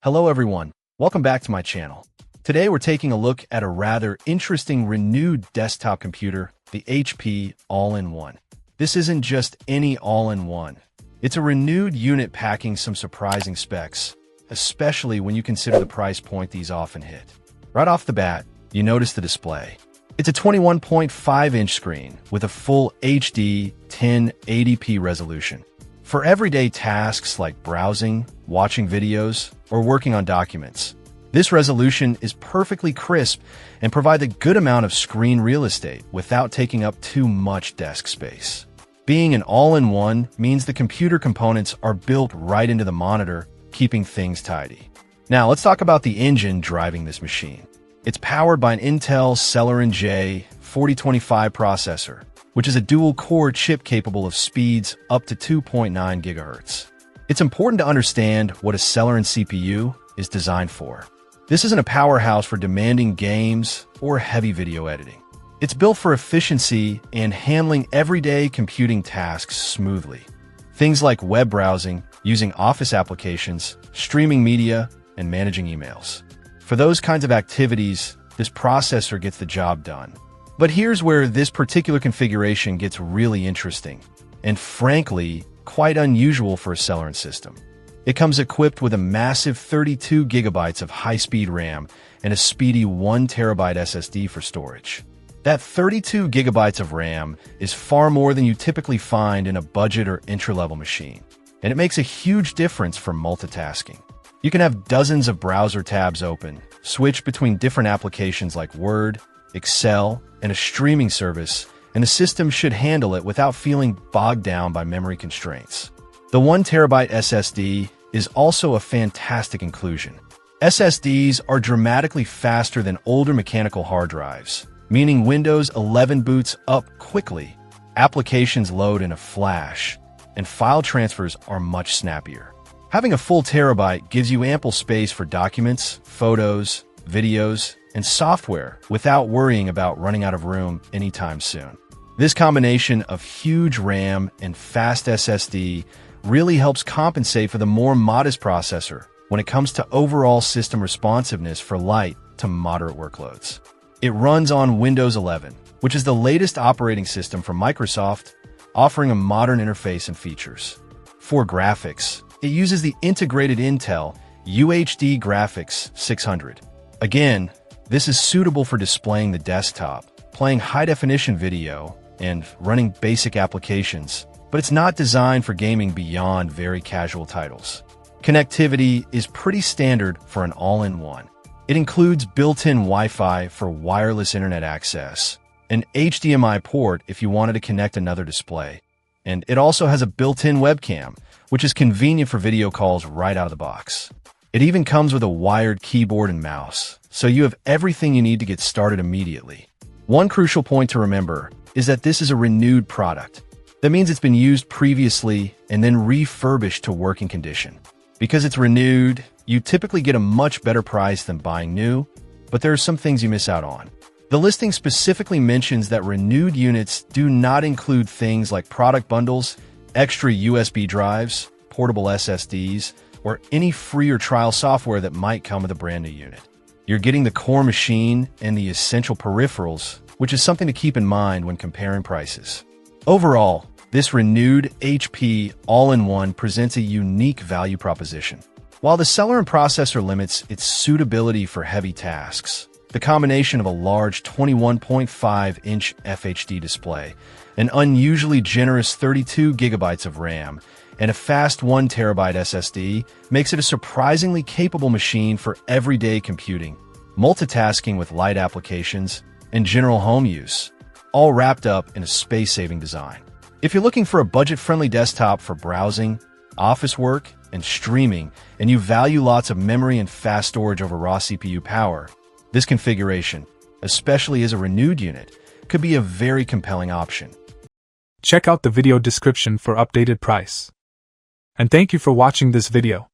Hello everyone, welcome back to my channel. Today we're taking a look at a rather interesting renewed desktop computer, the HP All-in-One. This isn't just any all-in-one. It's a renewed unit packing some surprising specs, especially when you consider the price point these often hit. Right off the bat, you notice the display. It's a 21.5-inch screen with a full HD 1080p resolution. For everyday tasks like browsing, watching videos, or working on documents, this resolution is perfectly crisp and provides a good amount of screen real estate without taking up too much desk space. Being an all-in-one means the computer components are built right into the monitor, keeping things tidy. Now let's talk about the engine driving this machine. It's powered by an Intel Celeron J 4025 processor, which is a dual-core chip capable of speeds up to 2.9 GHz. It's important to understand what a Celeron CPU is designed for. This isn't a powerhouse for demanding games or heavy video editing. It's built for efficiency and handling everyday computing tasks smoothly. Things like web browsing, using Office applications, streaming media, and managing emails. For those kinds of activities, this processor gets the job done. But here's where this particular configuration gets really interesting, and frankly, quite unusual for a Celeron system. It comes equipped with a massive 32 GB of high-speed RAM and a speedy 1TB SSD for storage. That 32 GB of RAM is far more than you typically find in a budget or entry-level machine, and it makes a huge difference for multitasking. You can have dozens of browser tabs open, switch between different applications like Word, Excel, and a streaming service, and the system should handle it without feeling bogged down by memory constraints. The 1TB SSD is also a fantastic inclusion. SSDs are dramatically faster than older mechanical hard drives, meaning Windows 11 boots up quickly, applications load in a flash, and file transfers are much snappier. Having a full terabyte gives you ample space for documents, photos, videos, and software without worrying about running out of room anytime soon. This combination of huge RAM and fast SSD really helps compensate for the more modest processor when it comes to overall system responsiveness for light to moderate workloads. It runs on Windows 11, which is the latest operating system from Microsoft, offering a modern interface and features. For graphics, it uses the integrated Intel UHD Graphics 600. Again, this is suitable for displaying the desktop, playing high-definition video, and running basic applications, but it's not designed for gaming beyond very casual titles. Connectivity is pretty standard for an all-in-one. It includes built-in Wi-Fi for wireless internet access, an HDMI port if you wanted to connect another display, and it also has a built-in webcam, which is convenient for video calls right out of the box. It even comes with a wired keyboard and mouse, so you have everything you need to get started immediately. One crucial point to remember is that this is a renewed product. That means it's been used previously and then refurbished to working condition. Because it's renewed, you typically get a much better price than buying new, but there are some things you miss out on. The listing specifically mentions that renewed units do not include things like product bundles, extra USB drives, portable SSDs, or any free or trial software that might come with a brand new unit. You're getting the core machine and the essential peripherals, which is something to keep in mind when comparing prices. Overall, this renewed HP All-in-One presents a unique value proposition. While the Celeron processor limits its suitability for heavy tasks, the combination of a large 21.5-inch FHD display, an unusually generous 32 GB of RAM, and a fast 1TB SSD makes it a surprisingly capable machine for everyday computing, multitasking with light applications, and general home use, all wrapped up in a space-saving design. If you're looking for a budget-friendly desktop for browsing, office work, and streaming, and you value lots of memory and fast storage over raw CPU power, this configuration, especially as a renewed unit, could be a very compelling option. Check out the video description for updated price. And thank you for watching this video.